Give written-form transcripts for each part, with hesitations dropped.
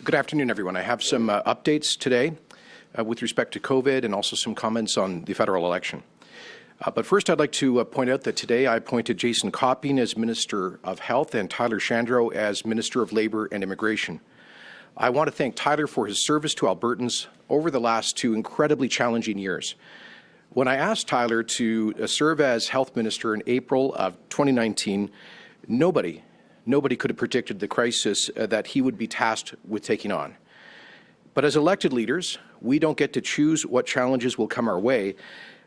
Good afternoon, everyone. I have some updates today with respect to COVID and also some comments on the federal election. But first, I'd like to point out that today I appointed Jason Kenney as Minister of Health and Tyler Shandro as Minister of Labour and Immigration. I want to thank Tyler for his service to Albertans over the last 2 incredibly challenging years. When I asked Tyler to serve as Health Minister in April of 2019, nobody could have predicted the crisis that he would be tasked with taking on. But as elected leaders, we don't get to choose what challenges will come our way.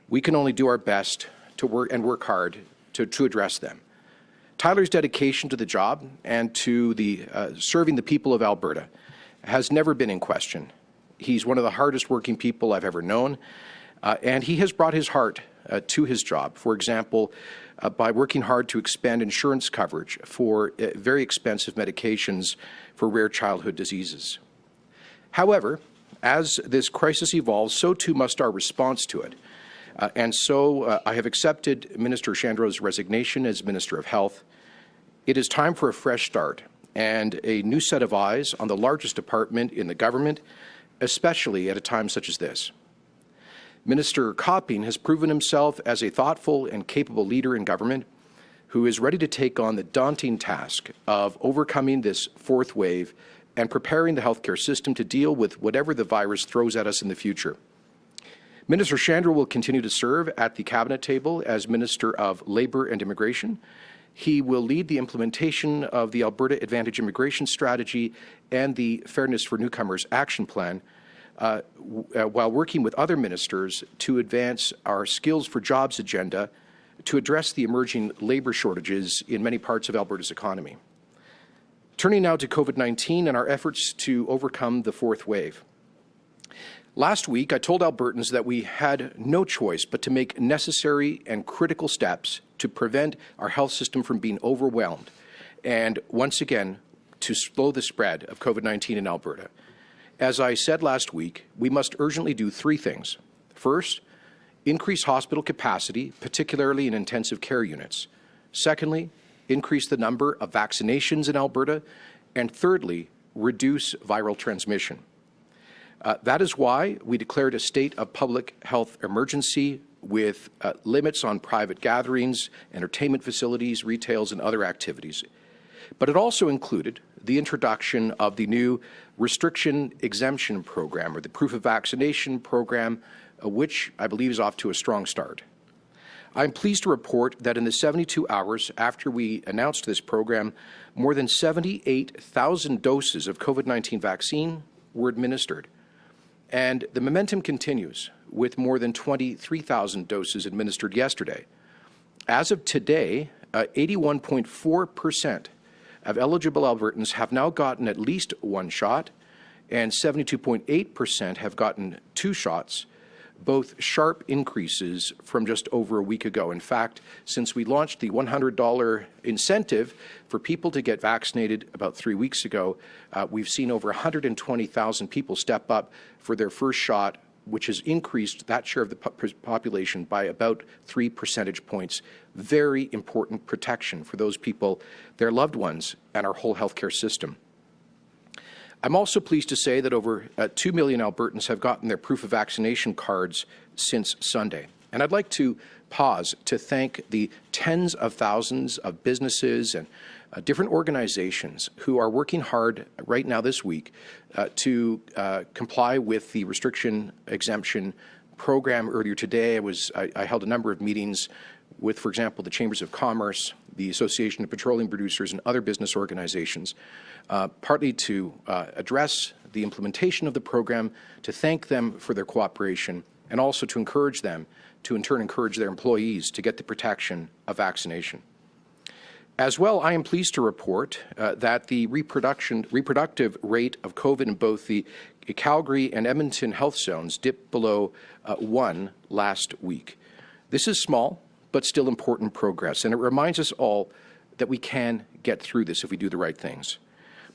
We can only do our best to work hard to address them. Tyler's dedication to the job and to serving the people of Alberta has never been in question. He's one of the hardest working people I've ever known, and he has brought his heart to his job. For example, by working hard to expand insurance coverage for very expensive medications for rare childhood diseases. However, as this crisis evolves, so too must our response to it. And so I have accepted Minister Shandro's resignation as Minister of Health. It is time for a fresh start and a new set of eyes on the largest department in the government, especially at a time such as this. Minister Kenney has proven himself as a thoughtful and capable leader in government who is ready to take on the daunting task of overcoming this 4th wave and preparing the healthcare system to deal with whatever the virus throws at us in the future. Minister Shandro will continue to serve at the Cabinet table as Minister of Labour and Immigration. He will lead the implementation of the Alberta Advantage Immigration Strategy and the Fairness for Newcomers Action Plan, while working with other ministers to advance our Skills for Jobs agenda to address the emerging labour shortages in many parts of Alberta's economy. Turning now to COVID-19 and our efforts to overcome the 4th wave. Last week, I told Albertans that we had no choice but to make necessary and critical steps to prevent our health system from being overwhelmed and, once again, to slow the spread of COVID-19 in Alberta. As I said last week, we must urgently do 3 things. First, increase hospital capacity, particularly in intensive care units. Secondly, increase the number of vaccinations in Alberta. And thirdly, reduce viral transmission. That is why we declared a state of public health emergency with limits on private gatherings, entertainment facilities, retails, and other activities. But it also included the introduction of the new restriction exemption program, or the proof of vaccination program, which I believe is off to a strong start. I'm pleased to report that in the 72 hours after we announced this program, more than 78,000 doses of COVID-19 vaccine were administered. And the momentum continues, with more than 23,000 doses administered yesterday. As of today, 81.4% of eligible Albertans have now gotten at least 1 shot, and 72.8% have gotten 2 shots, both sharp increases from just over a week ago. In fact, since we launched the $100 incentive for people to get vaccinated about 3 weeks ago, we've seen over 120,000 people step up for their first shot, which has increased that share of the population by about 3 percentage points. Very important protection for those people, their loved ones, and our whole healthcare system. I'm also pleased to say that over 2 million Albertans have gotten their proof of vaccination cards since Sunday. And I'd like to pause to thank the tens of thousands of businesses and different organizations who are working hard right now this week to comply with the restriction exemption program. Earlier today, I held a number of meetings with, for example, the Chambers of Commerce, the Association of Petroleum Producers, and other business organizations, partly to address the implementation of the program, to thank them for their cooperation, and also to encourage them to, in turn, encourage their employees to get the protection of vaccination. As well, I am pleased to report that the reproductive rate of COVID in both the Calgary and Edmonton health zones dipped below 1 last week. This is small, but still important progress, and it reminds us all that we can get through this if we do the right things.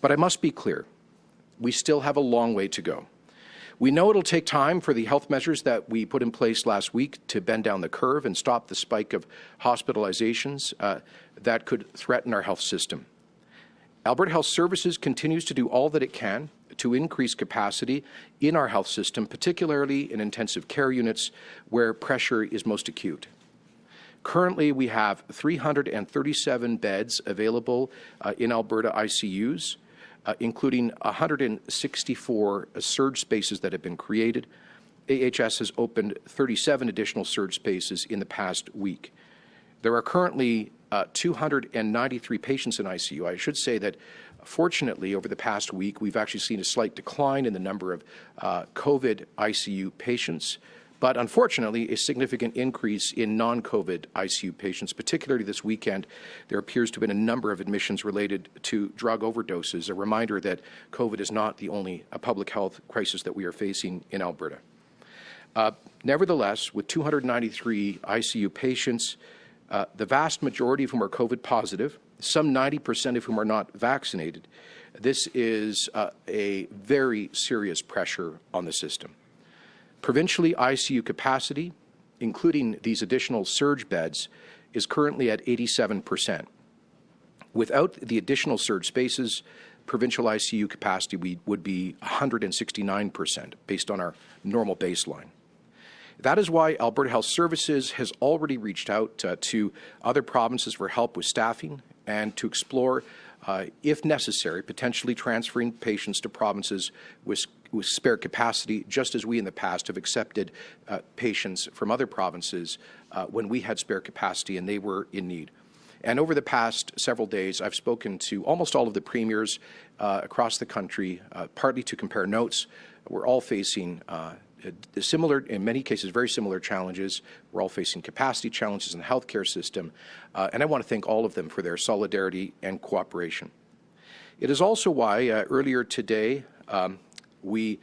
But I must be clear, we still have a long way to go. We know it'll take time for the health measures that we put in place last week to bend down the curve and stop the spike of hospitalizations that could threaten our health system. Alberta Health Services continues to do all that it can to increase capacity in our health system, particularly in intensive care units where pressure is most acute. Currently, we have 337 beds available in Alberta ICUs, including 164 surge spaces that have been created. AHS has opened 37 additional surge spaces in the past week. There are currently 293 patients in ICU. I should say that, fortunately, over the past week, we've actually seen a slight decline in the number of COVID ICU patients, but unfortunately, a significant increase in non-COVID ICU patients. Particularly this weekend, there appears to have been a number of admissions related to drug overdoses, a reminder that COVID is not the only public health crisis that we are facing in Alberta. Nevertheless, with 293 ICU patients, the vast majority of whom are COVID positive, some 90% of whom are not vaccinated, this is a very serious pressure on the system. Provincially, ICU capacity, including these additional surge beds, is currently at 87%. Without the additional surge spaces, provincial ICU capacity would be 169% based on our normal baseline. That is why Alberta Health Services has already reached out to other provinces for help with staffing and to explore, if necessary, potentially transferring patients to provinces with spare capacity, just as we in the past have accepted patients from other provinces when we had spare capacity and they were in need. And over the past several days, I've spoken to almost all of the premiers across the country, partly to compare notes. We're all facing similar, in many cases, very similar challenges. We're all facing capacity challenges in the healthcare system, and I want to thank all of them for their solidarity and cooperation. It is also why earlier today we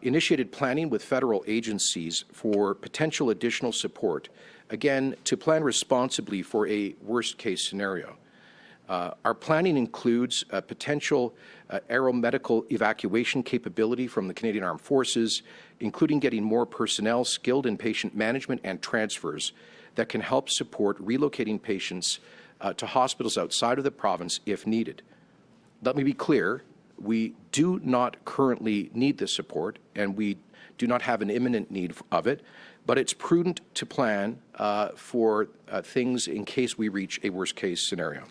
initiated planning with federal agencies for potential additional support, again, to plan responsibly for a worst-case scenario. Our planning includes a potential aeromedical evacuation capability from the Canadian Armed Forces, including getting more personnel skilled in patient management and transfers that can help support relocating patients to hospitals outside of the province if needed. Let me be clear, we do not currently need this support, and we do not have an imminent need of it, but it's prudent to plan for things in case we reach a worst-case scenario.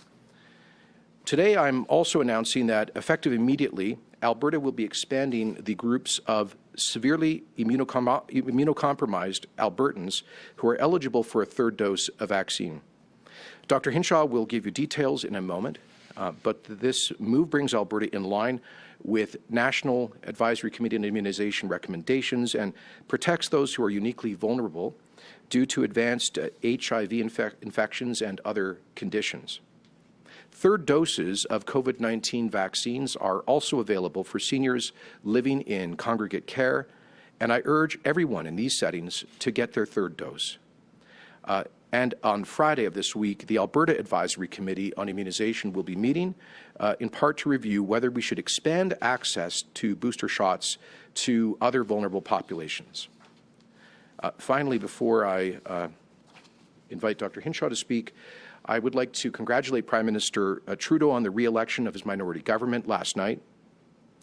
Today, I'm also announcing that, effective immediately, Alberta will be expanding the groups of severely immunocompromised Albertans who are eligible for a third dose of vaccine. Dr. Hinshaw will give you details in a moment, but this move brings Alberta in line with National Advisory Committee on Immunization recommendations and protects those who are uniquely vulnerable due to advanced HIV infections and other conditions. Third doses of COVID-19 vaccines are also available for seniors living in congregate care, and I urge everyone in these settings to get their third dose. And on Friday of this week, the Alberta Advisory Committee on Immunization will be meeting in part to review whether we should expand access to booster shots to other vulnerable populations. Finally, before I invite Dr. Hinshaw to speak, I would like to congratulate Prime Minister Trudeau on the re-election of his minority government last night.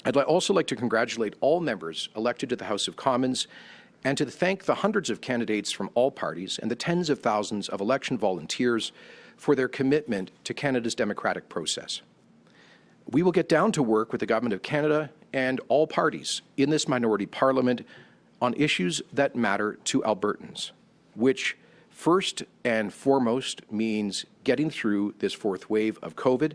I'd also like to congratulate all members elected to the House of Commons and to thank the hundreds of candidates from all parties and the tens of thousands of election volunteers for their commitment to Canada's democratic process. We will get down to work with the Government of Canada and all parties in this minority parliament on issues that matter to Albertans, which first and foremost means getting through this fourth wave of COVID.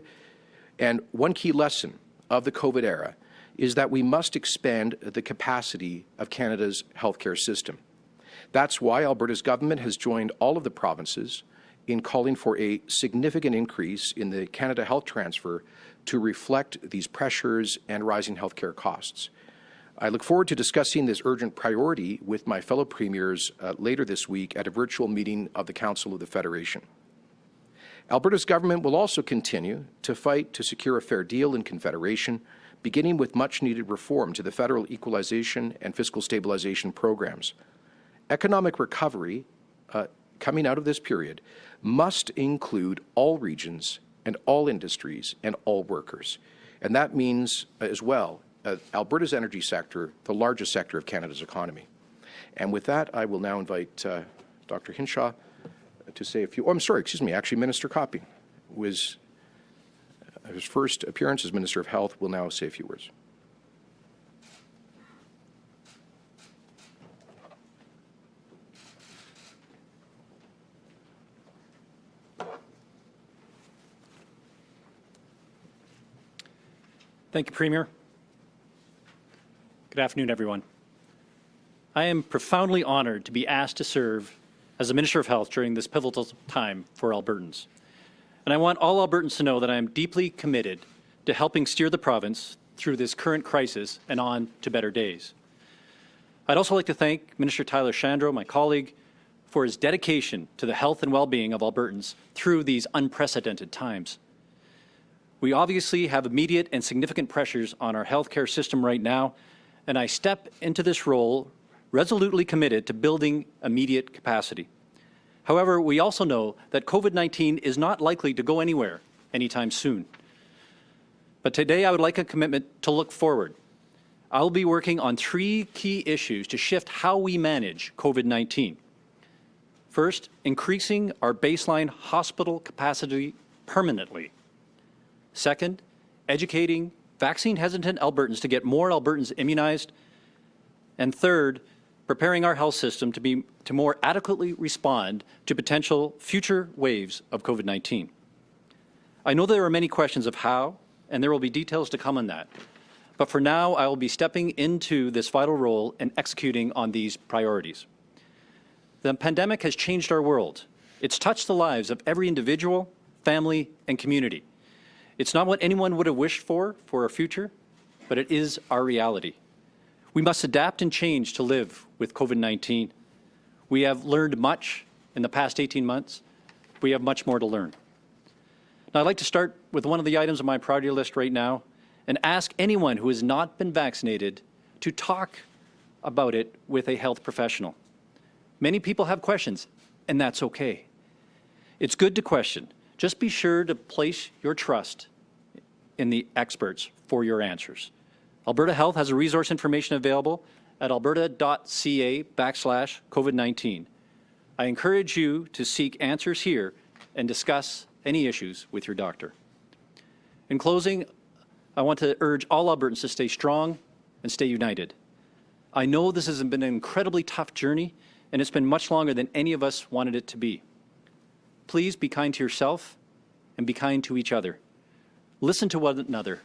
And one key lesson of the COVID era is that we must expand the capacity of Canada's healthcare system. That's why Alberta's government has joined all of the provinces in calling for a significant increase in the Canada Health Transfer to reflect these pressures and rising healthcare costs. I look forward to discussing this urgent priority with my fellow premiers later this week at a virtual meeting of the Council of the Federation. Alberta's government will also continue to fight to secure a fair deal in Confederation, beginning with much-needed reform to the federal equalization and fiscal stabilization programs. Economic recovery coming out of this period must include all regions and all industries and all workers. And that means, as well, Alberta's energy sector the largest sector of Canada's economy. And with that, I will now invite Dr. Hinshaw to say a few. Oh, I'm sorry, excuse me. Actually, Minister Copping, who is his first appearance as Minister of Health, will now say a few words. Thank you, Premier. Good afternoon, everyone. I am profoundly honored to be asked to serve as the Minister of Health during this pivotal time for Albertans. And I want all Albertans to know that I am deeply committed to helping steer the province through this current crisis and on to better days. I'd also like to thank Minister Tyler Shandro, my colleague, for his dedication to the health and well-being of Albertans through these unprecedented times. We obviously have immediate and significant pressures on our healthcare system right now, and I step into this role resolutely committed to building immediate capacity. However, we also know that COVID-19 is not likely to go anywhere anytime soon. But today I would like a commitment to look forward. I'll be working on 3 key issues to shift how we manage COVID-19. First, increasing our baseline hospital capacity permanently. Second, educating vaccine-hesitant Albertans to get more Albertans immunized. And third, preparing our health system to more adequately respond to potential future waves of COVID-19. I know there are many questions of how, and there will be details to come on that. But for now, I will be stepping into this vital role and executing on these priorities. The pandemic has changed our world. It's touched the lives of every individual, family, and community. It's not what anyone would have wished for our future, but it is our reality. We must adapt and change to live with COVID-19. We have learned much in the past 18 months. We have much more to learn. Now, I'd like to start with one of the items on my priority list right now and ask anyone who has not been vaccinated to talk about it with a health professional. Many people have questions, and that's okay. It's good to question. Just be sure to place your trust in the experts for your answers. Alberta Health has a resource information available at alberta.ca/COVID-19. I encourage you to seek answers here and discuss any issues with your doctor. In closing, I want to urge all Albertans to stay strong and stay united. I know this has been an incredibly tough journey, and it's been much longer than any of us wanted it to be. Please be kind to yourself and be kind to each other. Listen to one another.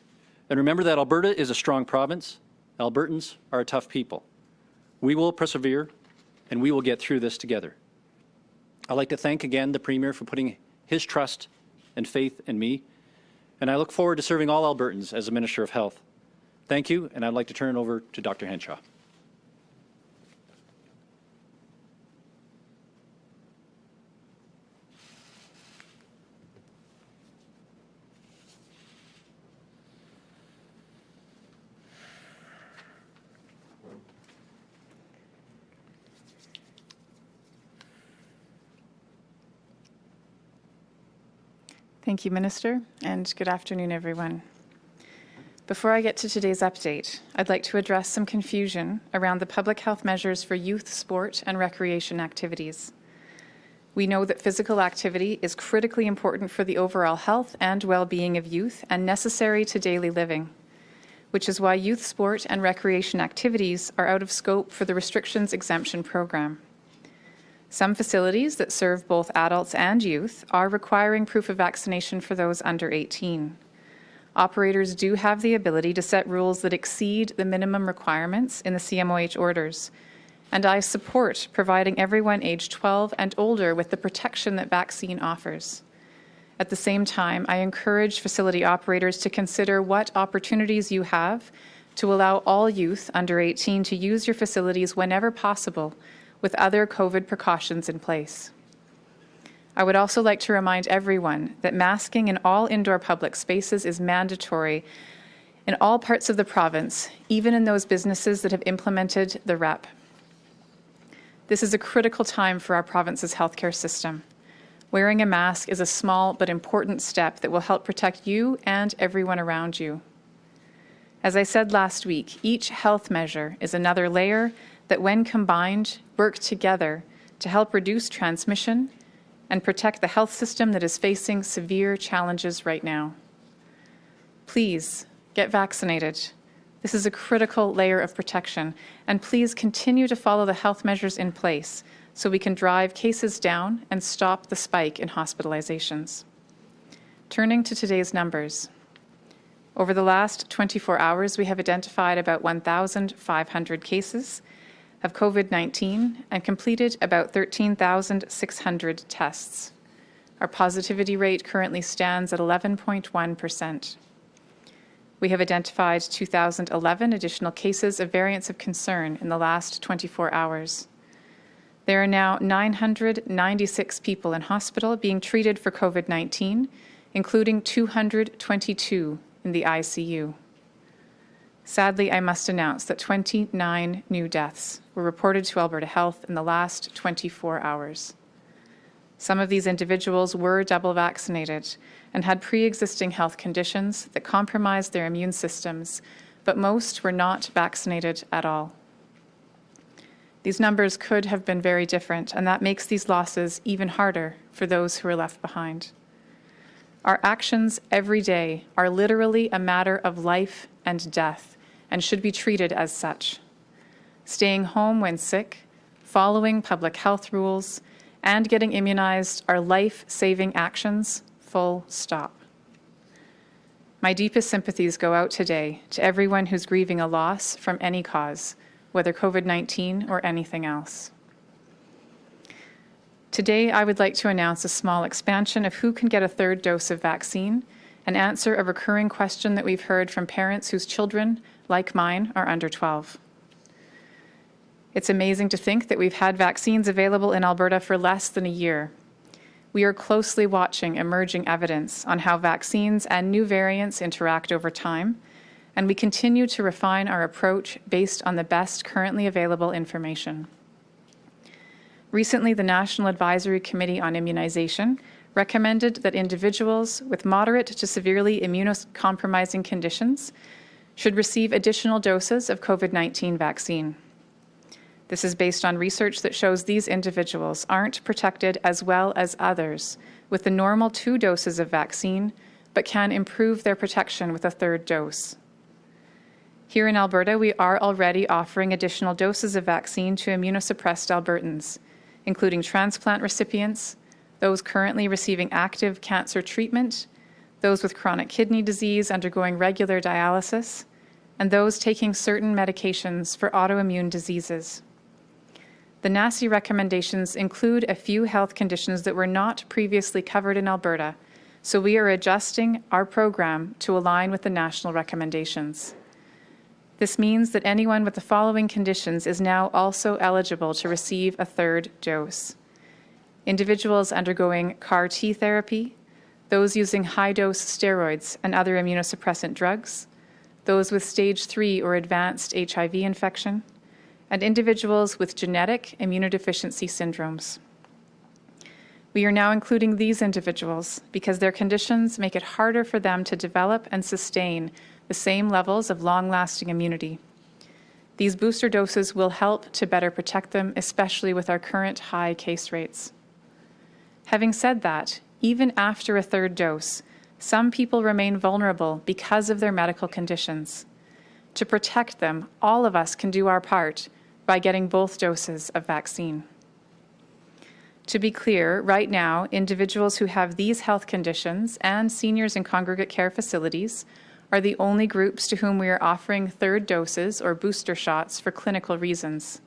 And remember that Alberta is a strong province. Albertans are a tough people. We will persevere, and we will get through this together. I'd like to thank again the Premier for putting his trust and faith in me, and I look forward to serving all Albertans as a Minister of Health. Thank you, and I'd like to turn it over to Dr. Hinshaw. Thank you, Minister, and good afternoon, everyone. Before I get to today's update, I'd like to address some confusion around the public health measures for youth sport and recreation activities. We know that physical activity is critically important for the overall health and well-being of youth and necessary to daily living, which is why youth sport and recreation activities are out of scope for the restrictions exemption program. Some facilities that serve both adults and youth are requiring proof of vaccination for those under 18. Operators do have the ability to set rules that exceed the minimum requirements in the CMOH orders, and I support providing everyone aged 12 and older with the protection that vaccine offers. At the same time, I encourage facility operators to consider what opportunities you have to allow all youth under 18 to use your facilities whenever possible, with other COVID precautions in place. I would also like to remind everyone that masking in all indoor public spaces is mandatory in all parts of the province, even in those businesses that have implemented the REP. This is a critical time for our province's healthcare system. Wearing a mask is a small but important step that will help protect you and everyone around you. As I said last week, each health measure is another layer that, when combined, work together to help reduce transmission and protect the health system that is facing severe challenges right now. Please get vaccinated. This is a critical layer of protection, and please continue to follow the health measures in place so we can drive cases down and stop the spike in hospitalizations. Turning to today's numbers. Over the last 24 hours, we have identified about 1,500 cases of COVID-19 and completed about 13,600 tests. Our positivity rate currently stands at 11.1%. We have identified 2,011 additional cases of variants of concern in the last 24 hours. There are now 996 people in hospital being treated for COVID-19, including 222 in the ICU. Sadly, I must announce that 29 new deaths were reported to Alberta Health in the last 24 hours. Some of these individuals were double vaccinated and had pre-existing health conditions that compromised their immune systems, but most were not vaccinated at all. These numbers could have been very different, and that makes these losses even harder for those who are left behind. Our actions every day are literally a matter of life and death and should be treated as such. Staying home when sick, following public health rules, and getting immunized are life-saving actions, full stop. My deepest sympathies go out today to everyone who's grieving a loss from any cause, whether COVID-19 or anything else. Today, I would like to announce a small expansion of who can get a third dose of vaccine and answer a recurring question that we've heard from parents whose children, like mine, are under 12. It's amazing to think that we've had vaccines available in Alberta for less than a year. We are closely watching emerging evidence on how vaccines and new variants interact over time, and we continue to refine our approach based on the best currently available information. Recently, the National Advisory Committee on Immunization recommended that individuals with moderate to severely immunocompromising conditions should receive additional doses of COVID-19 vaccine. This is based on research that shows these individuals aren't protected as well as others with the normal 2 doses of vaccine, but can improve their protection with a third dose. Here in Alberta, we are already offering additional doses of vaccine to immunosuppressed Albertans, including transplant recipients, those currently receiving active cancer treatment, those with chronic kidney disease undergoing regular dialysis, and those taking certain medications for autoimmune diseases. The NACI recommendations include a few health conditions that were not previously covered in Alberta, so we are adjusting our program to align with the national recommendations. This means that anyone with the following conditions is now also eligible to receive a third dose. Individuals undergoing CAR-T therapy, those using high-dose steroids and other immunosuppressant drugs, those with stage 3 or advanced HIV infection, and individuals with genetic immunodeficiency syndromes. We are now including these individuals because their conditions make it harder for them to develop and sustain the same levels of long-lasting immunity. These booster doses will help to better protect them, especially with our current high case rates. Having said that, even after a third dose, some people remain vulnerable because of their medical conditions. To protect them, all of us can do our part by getting both doses of vaccine. To be clear, right now, individuals who have these health conditions and seniors in congregate care facilities are the only groups to whom we are offering third doses or booster shots for clinical reasons.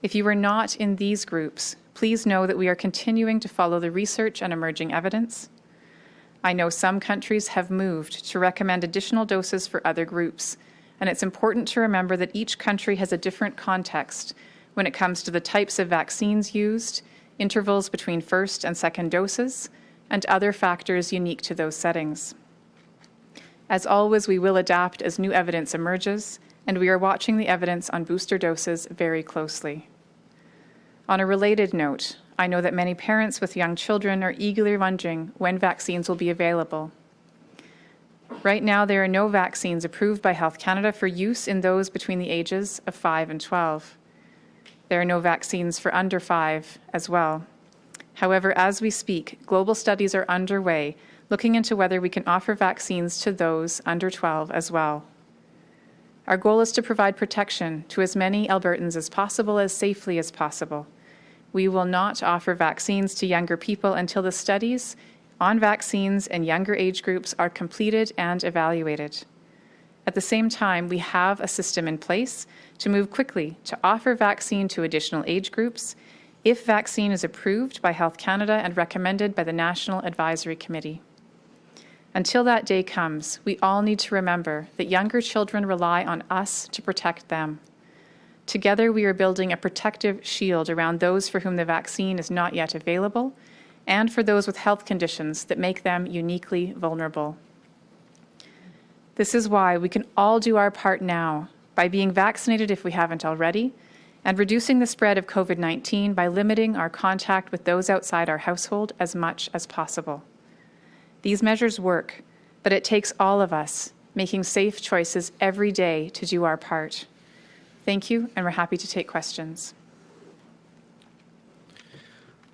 If you are not in these groups, please know that we are continuing to follow the research and emerging evidence. I know some countries have moved to recommend additional doses for other groups, and it's important to remember that each country has a different context when it comes to the types of vaccines used, intervals between first and second doses, and other factors unique to those settings. As always, we will adapt as new evidence emerges, and we are watching the evidence on booster doses very closely. On a related note, I know that many parents with young children are eagerly wondering when vaccines will be available. Right now, there are no vaccines approved by Health Canada for use in those between the ages of 5 and 12. There are no vaccines for under 5 as well. However, as we speak, global studies are underway looking into whether we can offer vaccines to those under 12 as well. Our goal is to provide protection to as many Albertans as possible, as safely as possible. We will not offer vaccines to younger people until the studies on vaccines and younger age groups are completed and evaluated. At the same time, we have a system in place to move quickly to offer vaccine to additional age groups if vaccine is approved by Health Canada and recommended by the National Advisory Committee. Until that day comes, we all need to remember that younger children rely on us to protect them. Together, we are building a protective shield around those for whom the vaccine is not yet available and for those with health conditions that make them uniquely vulnerable. This is why we can all do our part now by being vaccinated if we haven't already, and reducing the spread of COVID-19 by limiting our contact with those outside our household as much as possible. These measures work, but it takes all of us making safe choices every day to do our part. Thank you, and we're happy to take questions.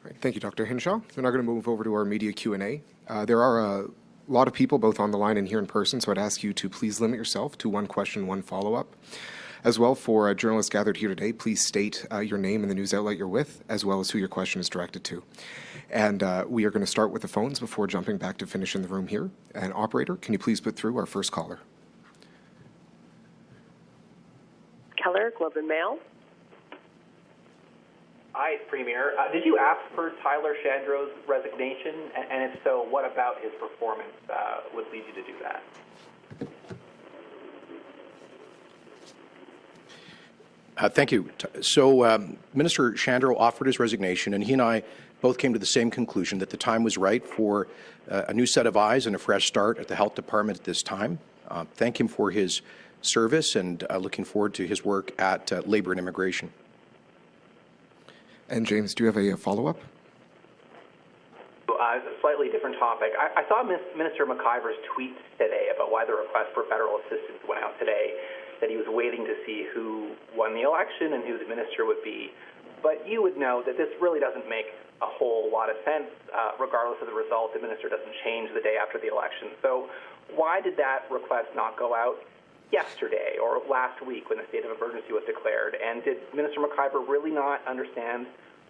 Right, thank you, Dr. Hinshaw. We're now going to move over to our media Q&A. There are a lot of people both on the line and here in person, so I'd ask you to please limit yourself to one question, one follow-up. As well, for journalists gathered here today, please state your name and the news outlet you're with, as well as who your question is directed to. And we are going to start with the phones before jumping back to finish in the room here. And operator, can you please put through our first caller? Keller, Globe and Mail. Hi, Premier. Did you ask for Tyler Shandro's resignation? And if so, what about his performance would lead you to do that? Thank you. So Minister Shandro offered his resignation, and he and I both came to the same conclusion that the time was right for a new set of eyes and a fresh start at the Health Department at this time. Thank him for his service, and looking forward to his work at Labour and Immigration. And James, do you have a follow-up? A slightly different topic. I saw Minister McIver's tweet today about why the request for federal assistance went out today, that he was waiting to see who won the election and who the minister would be. But you would know that this really doesn't make a whole lot of sense. Regardless of the result, the minister doesn't change the day after the election. So why did that request not go out yesterday or last week when the state of emergency was declared? And did Minister McIver really not understand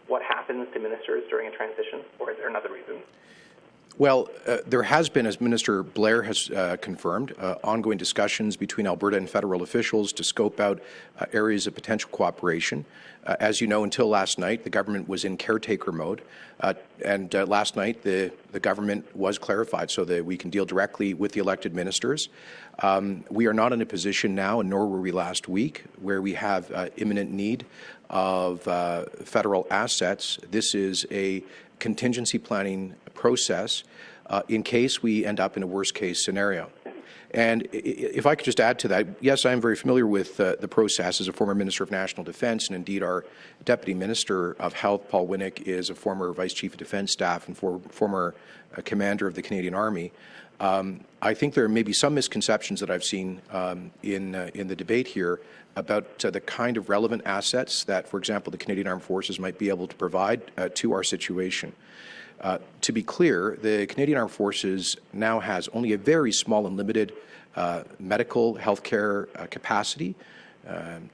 what happens to ministers during a transition, or is there another reason? Well, there has been, as Minister Blair has confirmed, ongoing discussions between Alberta and federal officials to scope out areas of potential cooperation. As you know, until last night, the government was in caretaker mode, and last night the government was clarified so that we can deal directly with the elected ministers. We are not in a position now, and nor were we last week, where we have imminent need of federal assets. This is a contingency planning process in case we end up in a worst-case scenario. And if I could just add to that, yes, I am very familiar with the process as a former Minister of National Defence, and indeed our Deputy Minister of Health, Paul Winnick, is a former Vice Chief of Defence Staff and former Commander of the Canadian Army. I think there may be some misconceptions that I've seen in the debate here about the kind of relevant assets that, for example, the Canadian Armed Forces might be able to provide to our situation. To be clear, the Canadian Armed Forces now has only a very small and limited medical healthcare capacity.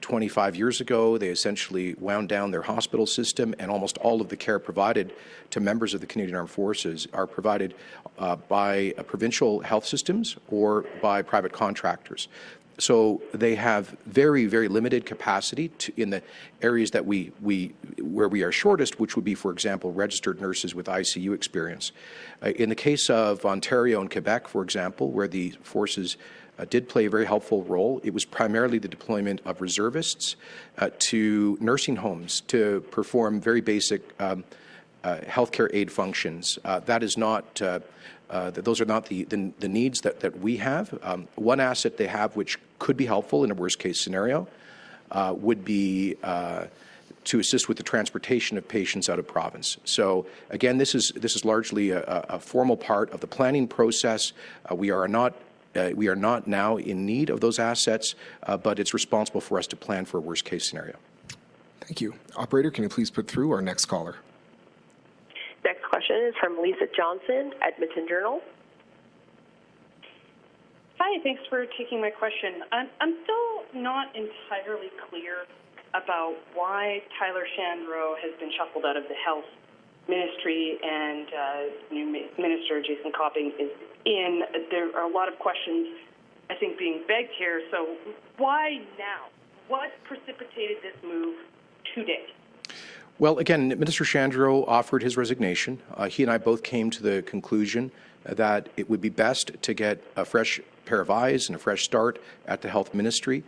25 years ago, they essentially wound down their hospital system, and almost all of the care provided to members of the Canadian Armed Forces are provided by provincial health systems or by private contractors. So they have very, very limited capacity in the areas that where we are shortest, which would be, for example, registered nurses with ICU experience. In the case of Ontario and Quebec, for example, where the forces did play a very helpful role, it was primarily the deployment of reservists to nursing homes to perform very basic healthcare aid functions. That is not. Those are not the needs that we have. One asset they have, which could be helpful in a worst-case scenario, would be to assist with the transportation of patients out of province. So again, this is largely a formal part of the planning process. We are not we are not now in need of those assets, but it's responsible for us to plan for a worst-case scenario. Thank you. Operator, can you please put through our next caller? Next question is from Lisa Johnson, Edmonton Journal. Hi, thanks for taking my question. I'm still not entirely clear about why Tyler Shandro has been shuffled out of the health ministry and new Minister Jason Kenney is in. There are a lot of questions, I think, being begged here. So why now? What precipitated this move today? Well, again, Minister Shandro offered his resignation. He and I both came to the conclusion that it would be best to get a fresh pair of eyes and a fresh start at the health ministry.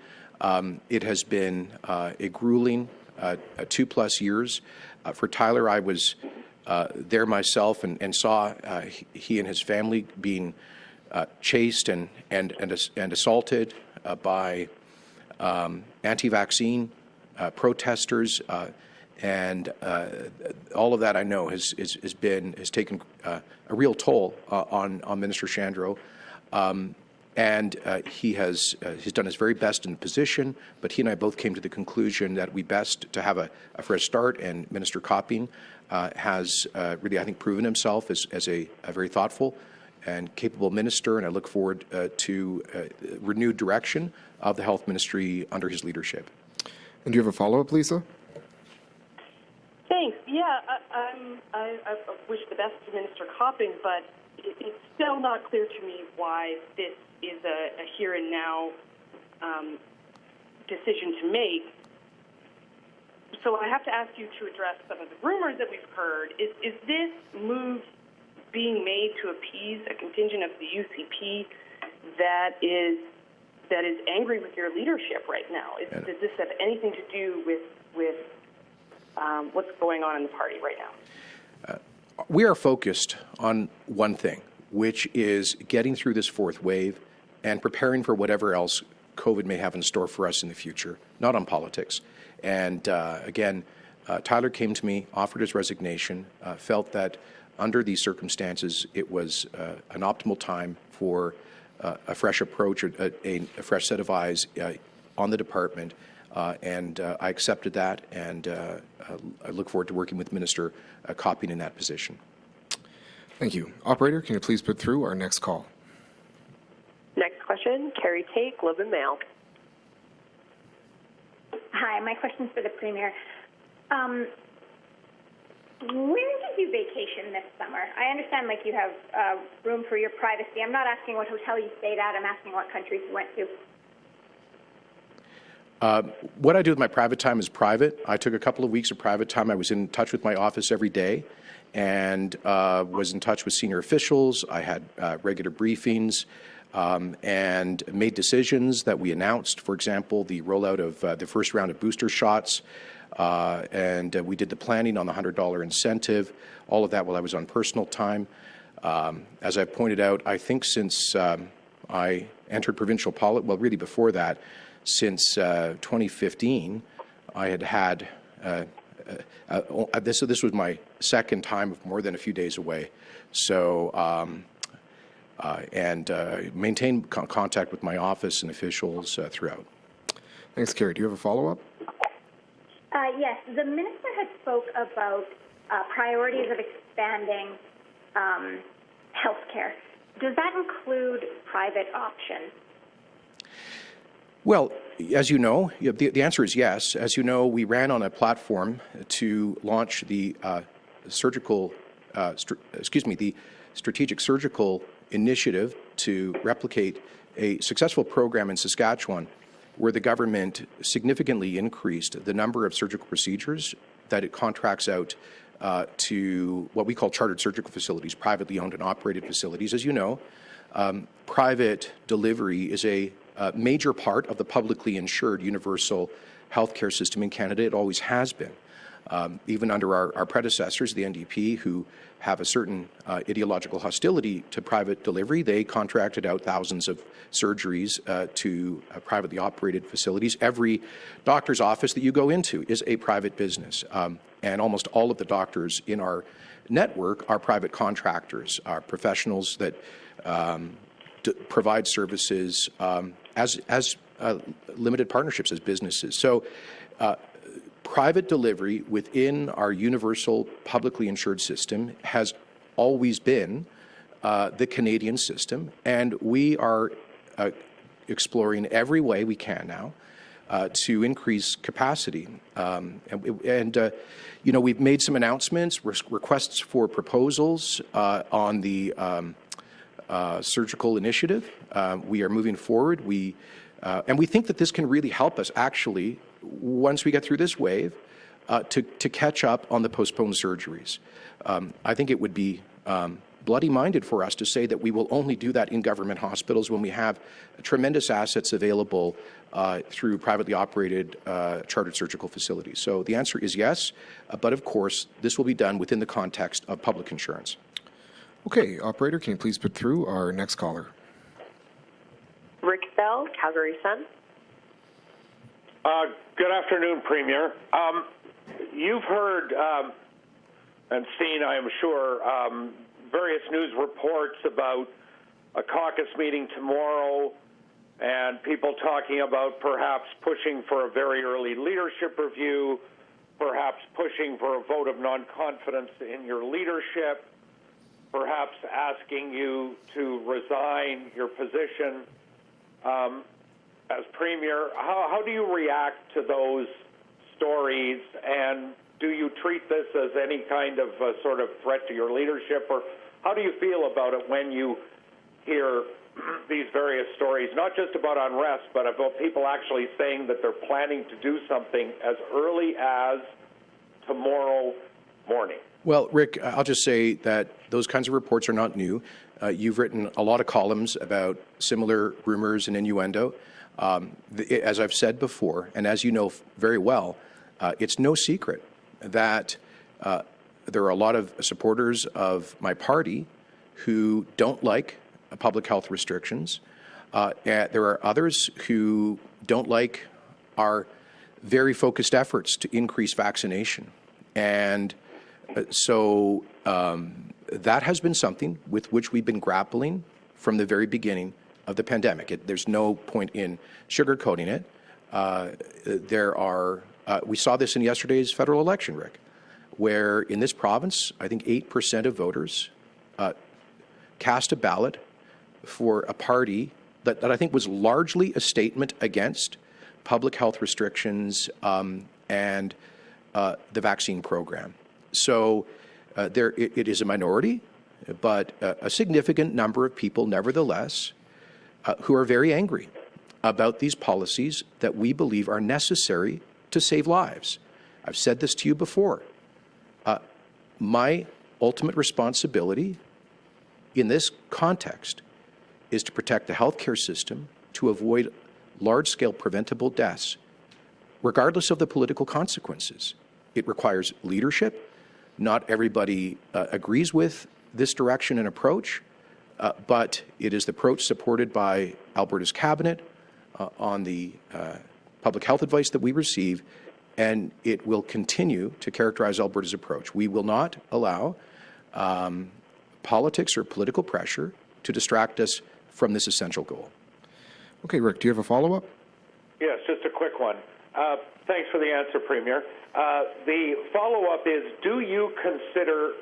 It has been a grueling 2+ years. For Tyler, I was there myself and saw he and his family being chased and assaulted by anti-vaccine protesters, and all of that I know has taken a real toll on Minister Shandro. And he has he's done his very best in the position, but he and I both came to the conclusion that we best to have a fresh start, and Minister Kenney has really, I think, proven himself as a very thoughtful and capable minister, and I look forward to renewed direction of the health ministry under his leadership. And do you have a follow-up, Lisa? Thanks. Yeah, I wish the best to Minister Kenney, but it's still not clear to me why this is a here and now decision to make. So I have to ask you to address some of the rumors that we've heard. Is this move being made to appease a contingent of the UCP that is angry with your leadership right now? Does this have anything to do with what's going on in the party right now? We are focused on one thing, which is getting through this fourth wave and preparing for whatever else COVID may have in store for us in the future, not on politics. And again, Tyler came to me, offered his resignation, felt that under these circumstances it was an optimal time for a fresh approach, a fresh set of eyes on the department. And I accepted that, and I look forward to working with Minister Kenney in that position. Thank you. Operator, can you please put through our next call? Next question, Carrie Tate, Globe and Mail. Hi, my question's for the Premier. Where did you vacation this summer? I understand, you have room for your privacy. I'm not asking what hotel you stayed at. I'm asking what countries you went to. What I do with my private time is private. I took a couple of weeks of private time. I was in touch with my office every day and was in touch with senior officials. I had regular briefings and made decisions that we announced. For example, the rollout of the first round of booster shots, and we did the planning on the $100 incentive, all of that while I was on personal time. As I pointed out, I think since I entered provincial politics, well, really before that, since 2015, I had this was my second time of more than a few days away. So, and maintain contact with my office and officials throughout. Thanks, Carrie. Do you have a follow-up? Yes. The minister had spoke about priorities of expanding healthcare. Does that include private options? Well, as you know, the answer is yes. As you know, we ran on a platform to launch the the strategic surgical initiative to replicate a successful program in Saskatchewan where the government significantly increased the number of surgical procedures that it contracts out to what we call chartered surgical facilities, privately owned and operated facilities. As you know, private delivery is a major part of the publicly insured universal healthcare system in Canada. It always has been. Even under our predecessors, the NDP, who have a certain ideological hostility to private delivery, they contracted out thousands of surgeries to privately operated facilities. Every doctor's office that you go into is a private business, and almost all of the doctors in our network are private contractors, are professionals that provide services as limited partnerships, as businesses. So private delivery within our universal publicly insured system has always been the Canadian system, and we are exploring every way we can now to increase capacity. We've made some announcements, requests for proposals on the surgical initiative. We are moving forward. And we think that this can really help us, actually, once we get through this wave, to catch up on the postponed surgeries. I think it would be bloody-minded for us to say that we will only do that in government hospitals when we have tremendous assets available through privately operated chartered surgical facilities. So the answer is yes, but of course, this will be done within the context of public insurance. Okay, operator, can you please put through our next caller? Rick Bell, Calgary Sun. Good afternoon, Premier. You've heard and seen, I am sure, various news reports about a caucus meeting tomorrow and people talking about perhaps pushing for a very early leadership review, perhaps pushing for a vote of non-confidence in your leadership, perhaps asking you to resign your position as Premier. How do you react to those stories, and do you treat this as any kind of sort of threat to your leadership, or how do you feel about it when you hear these various stories, not just about unrest, but about people actually saying that they're planning to do something as early as tomorrow morning? Well, Rick, I'll just say that those kinds of reports are not new. You've written a lot of columns about similar rumors and innuendo. As I've said before, and as you know very well, it's no secret that there are a lot of supporters of my party who don't like public health restrictions. There are others who don't like our very focused efforts to increase vaccination. And so that has been something with which we've been grappling from the very beginning of the pandemic. There's no point in sugarcoating it. We saw this in yesterday's federal election, Rick, where in this province, I think 8% of voters cast a ballot for a party that I think was largely a statement against public health restrictions and the vaccine program. So it is a minority, but a significant number of people, nevertheless, who are very angry about these policies that we believe are necessary to save lives. I've said this to you before. My ultimate responsibility in this context is to protect the healthcare system, to avoid large-scale preventable deaths, regardless of the political consequences. It requires leadership. Not everybody agrees with this direction and approach, but it is the approach supported by Alberta's cabinet on the public health advice that we receive, and it will continue to characterize Alberta's approach. We will not allow politics or political pressure to distract us from this essential goal. Okay, Rick, do you have a follow-up? Yes, just a quick one. Thanks for the answer, Premier. The follow-up is, do you consider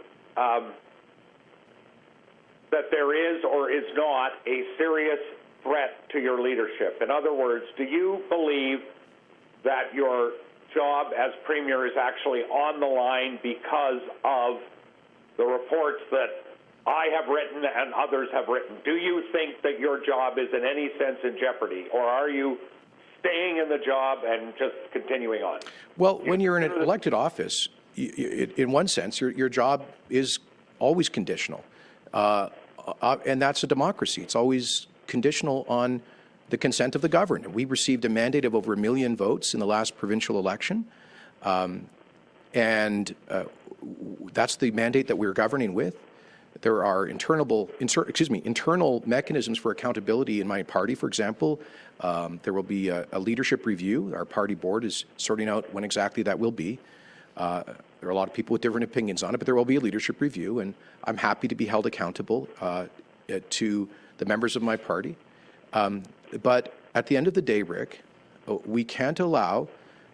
that there is or is not a serious threat to your leadership? In other words, do you believe that your job as Premier is actually on the line because of the reports that I have written and others have written? Do you think that your job is in any sense in jeopardy, or are you staying in the job and just continuing on? Well, when you're in an elected office, in one sense, your job is always conditional. And that's a democracy. It's always conditional on the consent of the governed. We received a mandate of over 1 million votes in the last provincial election. And that's the mandate that we're governing with. There are internal mechanisms for accountability in my party, for example. There will be a leadership review. Our party board is sorting out when exactly that will be. There are a lot of people with different opinions on it, but there will be a leadership review, and I'm happy to be held accountable to the members of my party. But at the end of the day, Rick, we can't allow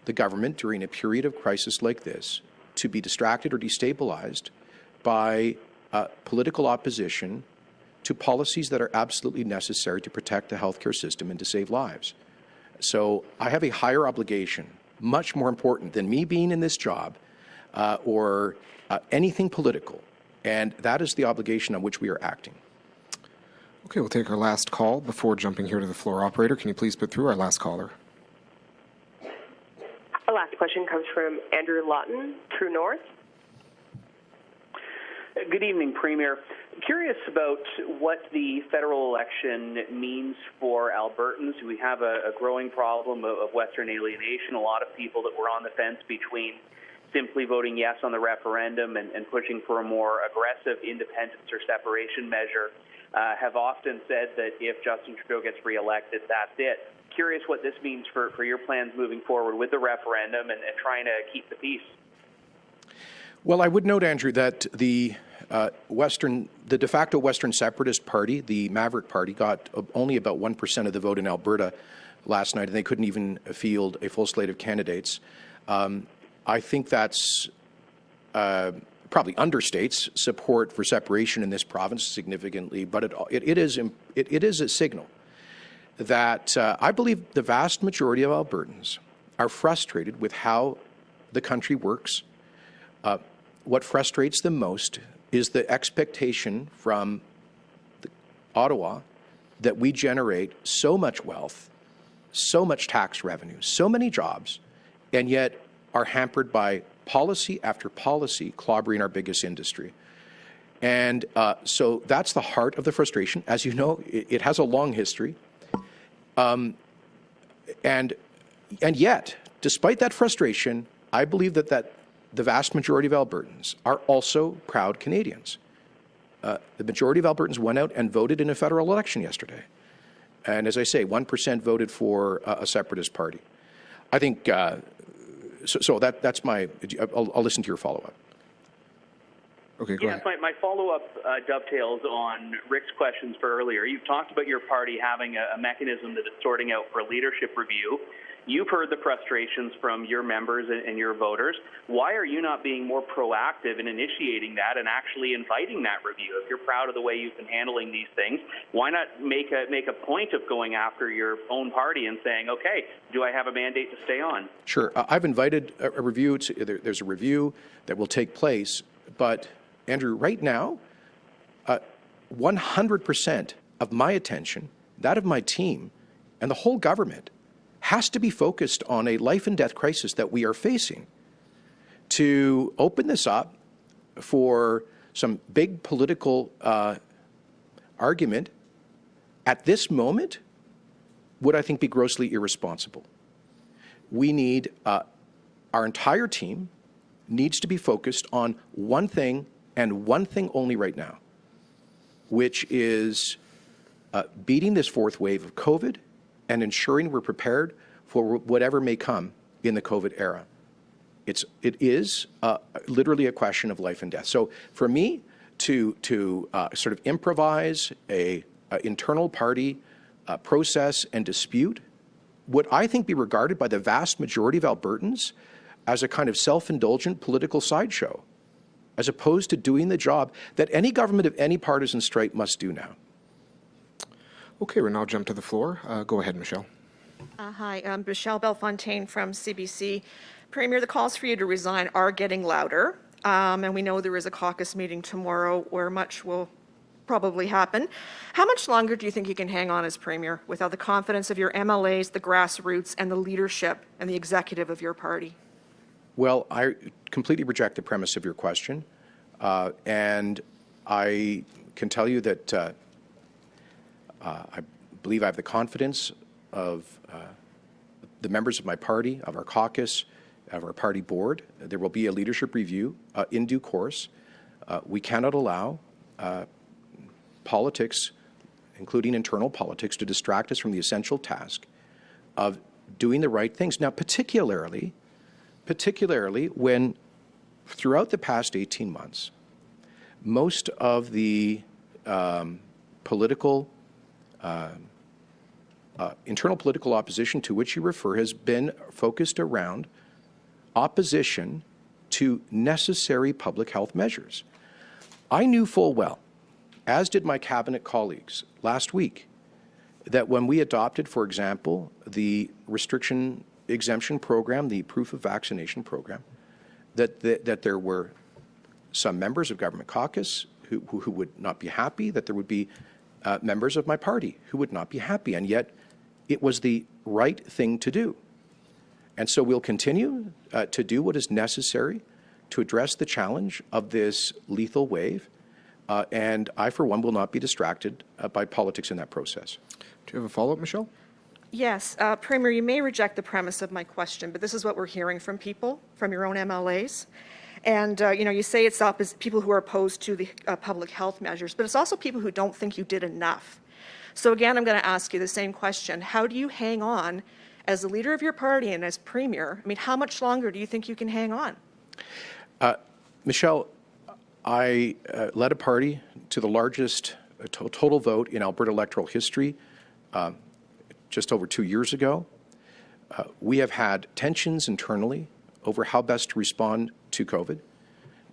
the government during a period of crisis like this to be distracted or destabilized by political opposition to policies that are absolutely necessary to protect the healthcare system and to save lives. So I have a higher obligation, much more important than me being in this job or anything political, and that is the obligation on which we are acting. Okay, we'll take our last call before jumping here to the floor. Operator, can you please put through our last caller? Our last question comes from Andrew Lawton, True North. Good evening, Premier. Curious about what the federal election means for Albertans. We have a growing problem of Western alienation. A lot of people that were on the fence between simply voting yes on the referendum and pushing for a more aggressive independence or separation measure have often said that if Justin Trudeau gets reelected, that's it. Curious what this means for your plans moving forward with the referendum and trying to keep the peace. Well, I would note, Andrew, that the de facto Western Separatist Party, the Maverick Party, got only about 1% of the vote in Alberta last night, and they couldn't even field a full slate of candidates. I think that's probably understates support for separation in this province significantly, but it is a signal that I believe the vast majority of Albertans are frustrated with how the country works. What frustrates them most is the expectation from Ottawa that we generate so much wealth, so much tax revenue, so many jobs, and yet are hampered by policy after policy clobbering our biggest industry. And so that's the heart of the frustration. As you know, it has a long history. And yet, despite that frustration, I believe that the vast majority of Albertans are also proud Canadians. The majority of Albertans went out and voted in a federal election yesterday. And as I say, 1% voted for a separatist party. I think, so that's my, I'll listen to your follow-up. Okay, go ahead. My follow-up dovetails on Rick's questions for earlier. You've talked about your party having a mechanism that it's sorting out for a leadership review. You've heard the frustrations from your members and your voters. Why are you not being more proactive in initiating that and actually inviting that review? If you're proud of the way you've been handling these things, why not make a point of going after your own party and saying, okay, do I have a mandate to stay on? Sure. I've invited a review. There's a review that will take place. But, Andrew, right now, 100% of my attention, that of my team, and the whole government has to be focused on a life and death crisis that we are facing. To open this up for some big political argument at this moment would, I think, be grossly irresponsible. We need, our entire team needs to be focused on one thing and one thing only right now, which is beating this fourth wave of COVID and ensuring we're prepared for whatever may come in the COVID era. It is literally a question of life and death. So for me to sort of improvise a internal party process and dispute would, I think, be regarded by the vast majority of Albertans as a kind of self-indulgent political sideshow, as opposed to doing the job that any government of any partisan stripe must do now. Okay, we'll now jump to the floor. Go ahead, Michelle. Hi, I'm Michelle Bellefontaine from CBC. Premier, the calls for you to resign are getting louder, and we know there is a caucus meeting tomorrow where much will probably happen. How much longer do you think you can hang on as Premier without the confidence of your MLAs, the grassroots, and the leadership and the executive of your party? Well, I completely reject the premise of your question, and I can tell you that I believe I have the confidence of the members of my party, of our caucus, of our party board. There will be a leadership review in due course. We cannot allow politics, including internal politics, to distract us from the essential task of doing the right things. Now, particularly when throughout the past 18 months, most of the political internal political opposition to which you refer has been focused around opposition to necessary public health measures. I knew full well, as did my cabinet colleagues last week, that when we adopted, for example, the restriction exemption program, the proof of vaccination program, that there were some members of government caucus who would not be happy, that there would be members of my party who would not be happy, and yet it was the right thing to do. And so we'll continue to do what is necessary to address the challenge of this lethal wave, and I, for one, will not be distracted by politics in that process. Do you have a follow-up, Michelle? Yes, Premier, you may reject the premise of my question, but this is what we're hearing from people, from your own MLAs. And, you say it's people who are opposed to the public health measures, but it's also people who don't think you did enough. So again, I'm going to ask you the same question. How do you hang on as the leader of your party and as Premier? I mean, how much longer do you think you can hang on? Michelle, I led a party to the largest total vote in Alberta electoral history just over 2 years ago. We have had tensions internally over how best to respond to COVID.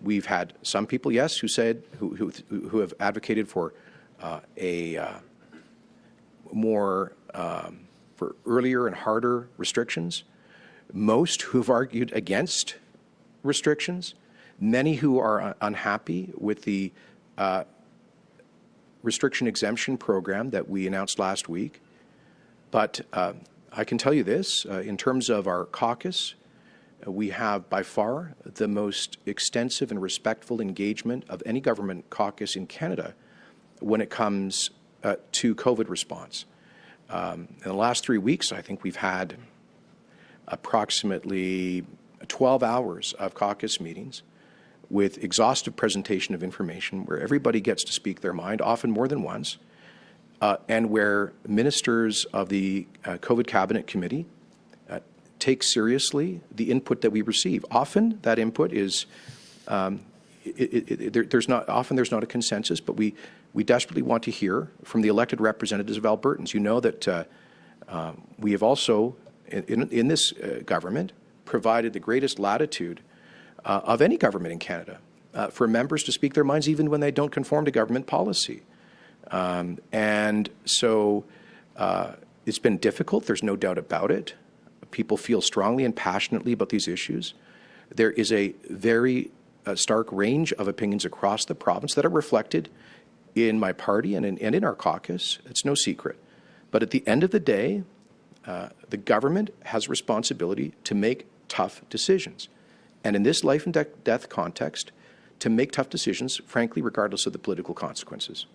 We've had some people, yes, who said who have advocated for for earlier and harder restrictions. Most who have argued against restrictions. Many who are unhappy with the restriction exemption program that we announced last week. But I can tell you this, in terms of our caucus, we have by far the most extensive and respectful engagement of any government caucus in Canada when it comes to COVID response. In the last 3 weeks, I think we've had approximately 12 hours of caucus meetings with exhaustive presentation of information where everybody gets to speak their mind, often more than once, and where ministers of the COVID Cabinet Committee take seriously the input that we receive. Often that input is, there's not a consensus, but we desperately want to hear from the elected representatives of Albertans. You know that we have also, in this government, provided the greatest latitude of any government in Canada for members to speak their minds even when they don't conform to government policy. And so it's been difficult, there's no doubt about it. People feel strongly and passionately about these issues. There is a very stark range of opinions across the province that are reflected in my party and in our caucus. It's no secret. But at the end of the day, the government has responsibility to make tough decisions. And in this life and death context, to make tough decisions, frankly, regardless of the political consequences.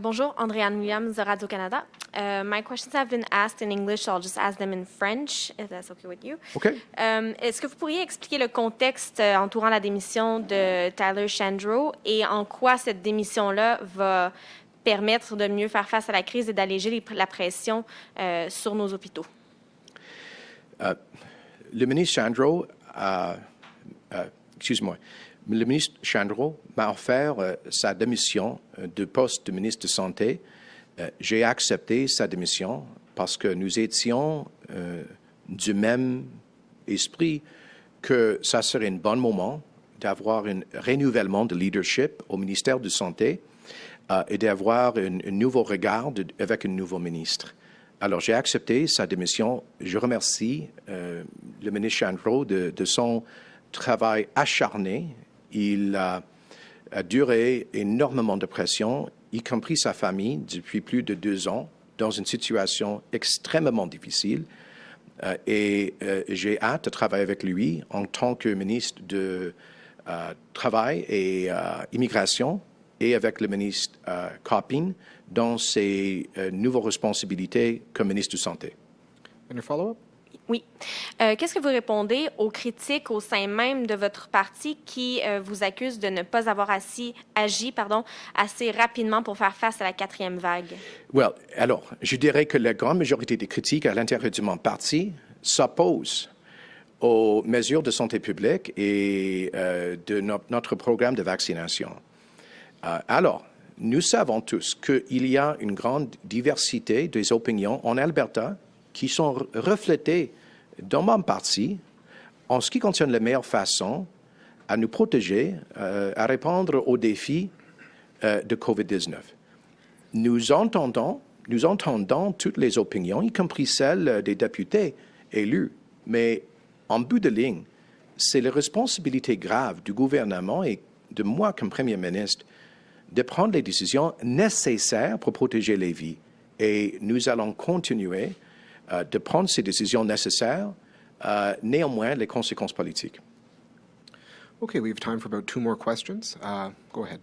Bonjour, Andréane Williams, Radio-Canada. My questions have been asked in English, so I'll just ask them in French, if that's okay with you. Okay. Est-ce que vous pourriez expliquer le contexte entourant la démission de Tyler Shandro et en quoi cette démission-là va permettre de mieux faire face à la crise et d'alléger la pression sur nos hôpitaux? Le ministre Shandro, excuse-moi, le ministre Shandro m'a offert sa démission de poste de ministre de Santé. J'ai accepté sa démission parce que nous étions du même esprit que ça serait un bon moment d'avoir un renouvellement de leadership au ministère de Santé et d'avoir un nouveau regard avec un nouveau ministre. Alors, j'ai accepté sa démission. Je remercie le ministre Shandro de son travail acharné. Il a duré énormément de pression, y compris sa famille, depuis plus de 2 ans, dans une situation extrêmement difficile. Et j'ai hâte de travailler avec lui en tant que ministre de Travail et Immigration et avec le ministre Coppin dans ses nouvelles responsabilités comme ministre de Santé. And a follow-up? Oui. Qu'est-ce que vous répondez aux critiques au sein même de votre parti qui vous accusent de ne pas avoir agi assez rapidement pour faire face à la 4e vague? Well, alors, je dirais que la grande majorité des critiques à l'intérieur de mon parti s'opposent aux mesures de santé publique et de notre programme de vaccination. Alors, Nous savons tous qu'il y a une grande diversité des opinions en Alberta qui sont reflétées dans mon parti en ce qui concerne la meilleure façon à nous protéger, à répondre aux défis de COVID-19. Nous entendons toutes les opinions, y compris celles des députés élus, mais en bout de ligne, c'est la responsabilité grave du gouvernement et de moi comme Premier ministre de prendre les décisions nécessaires pour protéger les vies. Et nous allons continuer de prendre ces décisions nécessaires, néanmoins les conséquences politiques. Okay, we have time for about 2 more questions. Go ahead.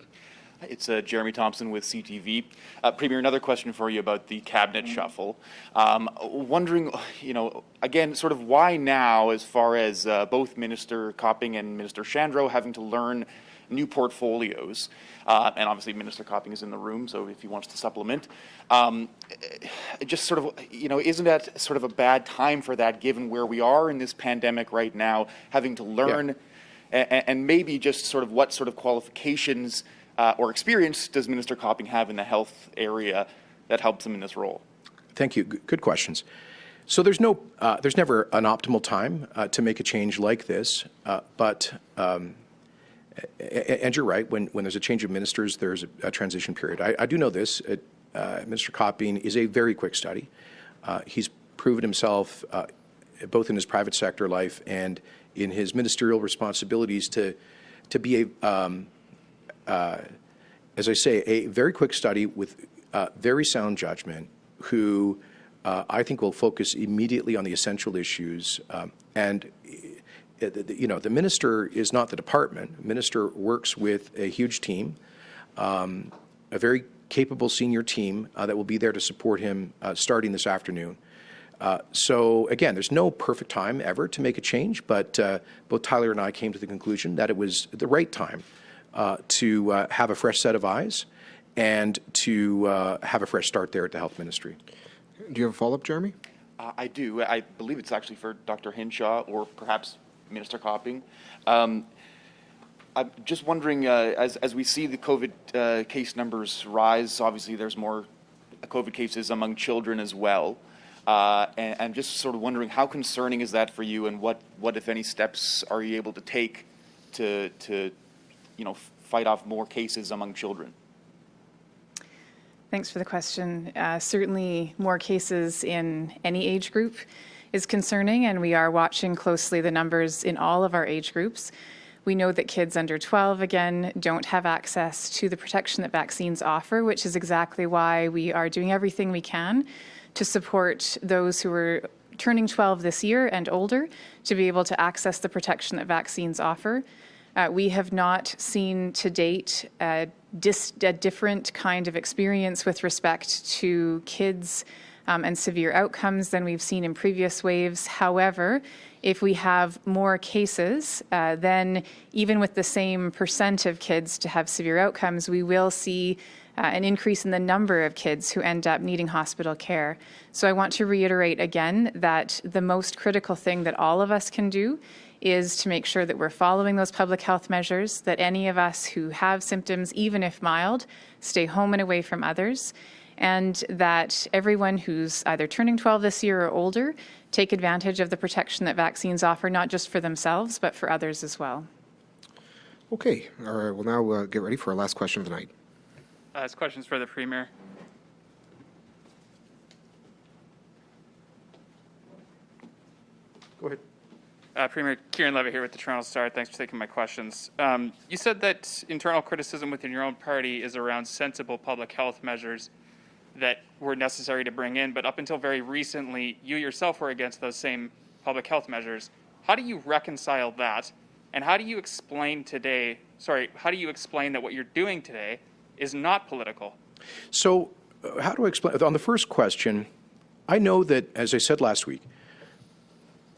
It's Jeremy Thompson with CTV. Premier, another question for you about the cabinet shuffle. Wondering, again, sort of why now, as far as both Minister Copping and Minister Shandro having to learn new portfolios, and obviously Minister Copping is in the room, so if he wants to supplement, just sort of, isn't that sort of a bad time for that, given where we are in this pandemic right now, having to learn, and maybe just sort of what sort of qualifications or experience does Minister Copping have in the health area that helps him in this role? Thank you. Good questions. So there's never an optimal time to make a change like this, but and you're right, when there's a change of ministers, there's a transition period. I do know this. Minister Copping is a very quick study. He's proven himself both in his private sector life and in his ministerial responsibilities to be as I say, a very quick study with very sound judgment, who I think will focus immediately on the essential issues. And the minister is not the department. The minister works with a huge team, a very capable senior team that will be there to support him starting this afternoon. So again, there's no perfect time ever to make a change, but both Tyler and I came to the conclusion that it was the right time to have a fresh set of eyes and to have a fresh start there at the Health Ministry. Do you have a follow-up, Jeremy? I do. I believe it's actually for Dr. Hinshaw or perhaps Minister Copping. I'm just wondering, as we see the COVID case numbers rise, obviously there's more COVID cases among children as well. And I'm just sort of wondering, how concerning is that for you, and what if any, steps are you able to take to fight off more cases among children? Thanks for the question. Certainly more cases in any age group is concerning, and we are watching closely the numbers in all of our age groups. We know that kids under 12, again, don't have access to the protection that vaccines offer, which is exactly why we are doing everything we can to support those who are turning 12 this year and older to be able to access the protection that vaccines offer. We have not seen to date a different kind of experience with respect to kids and severe outcomes than we've seen in previous waves. However, if we have more cases, then even with the same percent of kids to have severe outcomes, we will see an increase in the number of kids who end up needing hospital care. So I want to reiterate again that the most critical thing that all of us can do is to make sure that we're following those public health measures, that any of us who have symptoms, even if mild, stay home and away from others, and that everyone who's either turning 12 this year or older take advantage of the protection that vaccines offer, not just for themselves, but for others as well. Okay, all right, we'll now get ready for our last question of the night. This question's for the Premier. Go ahead. Premier, Kieran Levitt here with the Toronto Star. Thanks for taking my questions. You said that internal criticism within your own party is around sensible public health measures that were necessary to bring in, but up until very recently, you yourself were against those same public health measures. How do you reconcile that? And how do you explain that what you're doing today is not political? So how do I explain? On the first question, I know that, as I said last week,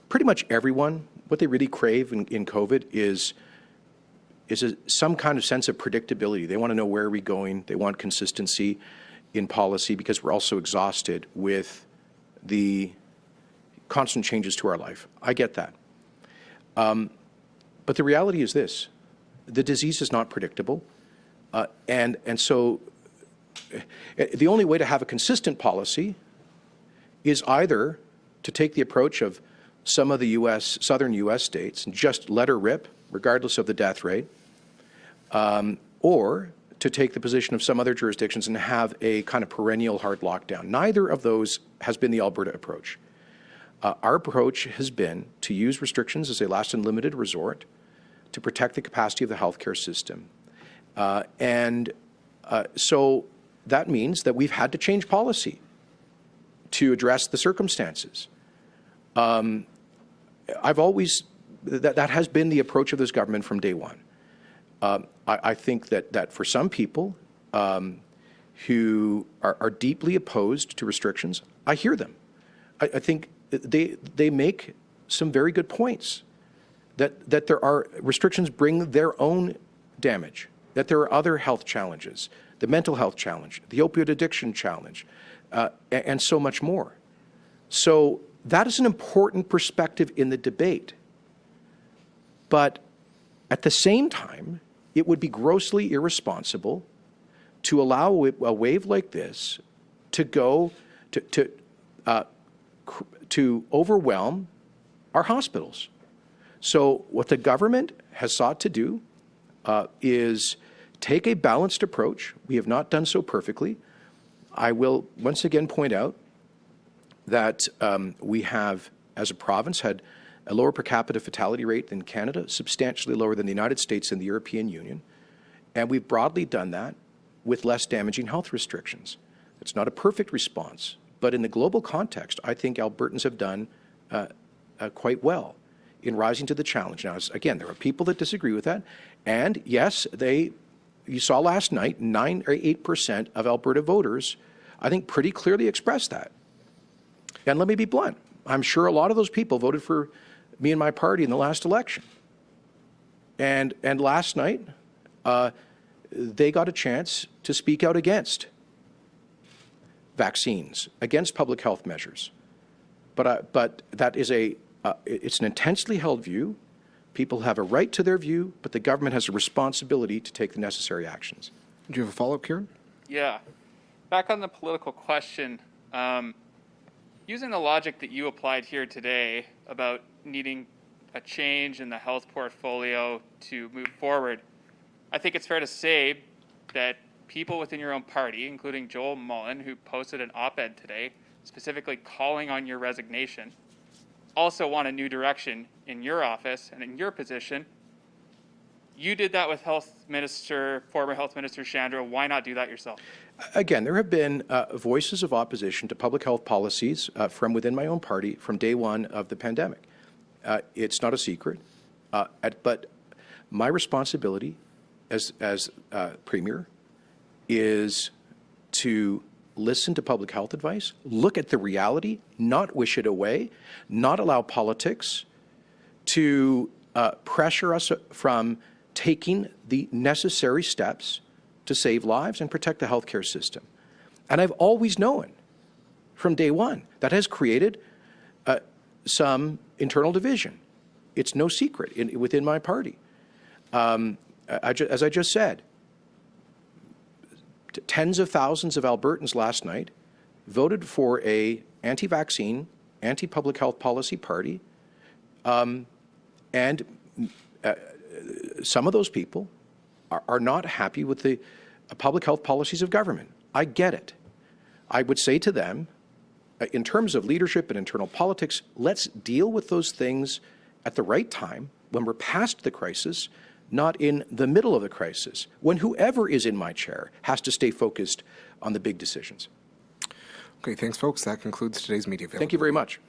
pretty much everyone, what they really crave in COVID is some kind of sense of predictability. They want to know where are we going. They want consistency in policy because we're also exhausted with the constant changes to our life. I get that. But the reality is this. The disease is not predictable. And so the only way to have a consistent policy is either to take the approach of some of the southern U.S. states and just let her rip, regardless of the death rate, or to take the position of some other jurisdictions and have a kind of perennial hard lockdown. Neither of those has been the Alberta approach. Our approach has been to use restrictions as a last and limited resort to protect the capacity of the healthcare system. So that means that we've had to change policy to address the circumstances. I've always, that has been the approach of this government from day one. I think that for some people who are deeply opposed to restrictions, I hear them. I think they make some very good points, that there are restrictions bring their own damage, that there are other health challenges, the mental health challenge, the opioid addiction challenge, and so much more. So that is an important perspective in the debate. But at the same time, it would be grossly irresponsible to allow a wave like this to go to overwhelm our hospitals. So what the government has sought to do is take a balanced approach. We have not done so perfectly. I will once again point out that we have, as a province, had a lower per capita fatality rate than Canada, substantially lower than the United States and the European Union, and we've broadly done that with less damaging health restrictions. It's not a perfect response, but in the global context, I think Albertans have done quite well in rising to the challenge. Now, again, there are people that disagree with that, and yes, you saw last night, 9 or 8% of Alberta voters, I think, pretty clearly expressed that. And let me be blunt. I'm sure a lot of those people voted for me and my party in the last election. And last night, they got a chance to speak out against vaccines, against public health measures. But that is it's an intensely held view. People have a right to their view, but the government has a responsibility to take the necessary actions. Do you have a follow-up, Kieran? Yeah. Back on the political question, using the logic that you applied here today about needing a change in the health portfolio to move forward, I think it's fair to say that people within your own party, including Joel Mullen, who posted an op-ed today specifically calling on your resignation, also want a new direction in your office and in your position. You did that with former Health Minister Shandro. Why not do that yourself? Again, there have been voices of opposition to public health policies from within my own party from day one of the pandemic. It's not a secret, but my responsibility as Premier is to listen to public health advice, look at the reality, not wish it away, not allow politics to pressure us from taking the necessary steps to save lives and protect the healthcare system. And I've always known from day one that has created some internal division. It's no secret within my party. As I just said, tens of thousands of Albertans last night voted for a anti-vaccine, anti-public health policy party, and some of those people are not happy with the public health policies of government. I get it. I would say to them, in terms of leadership and internal politics, let's deal with those things at the right time when we're past the crisis, not in the middle of the crisis, when whoever is in my chair has to stay focused on the big decisions. Okay, thanks, folks. That concludes today's media availability. Thank you very much.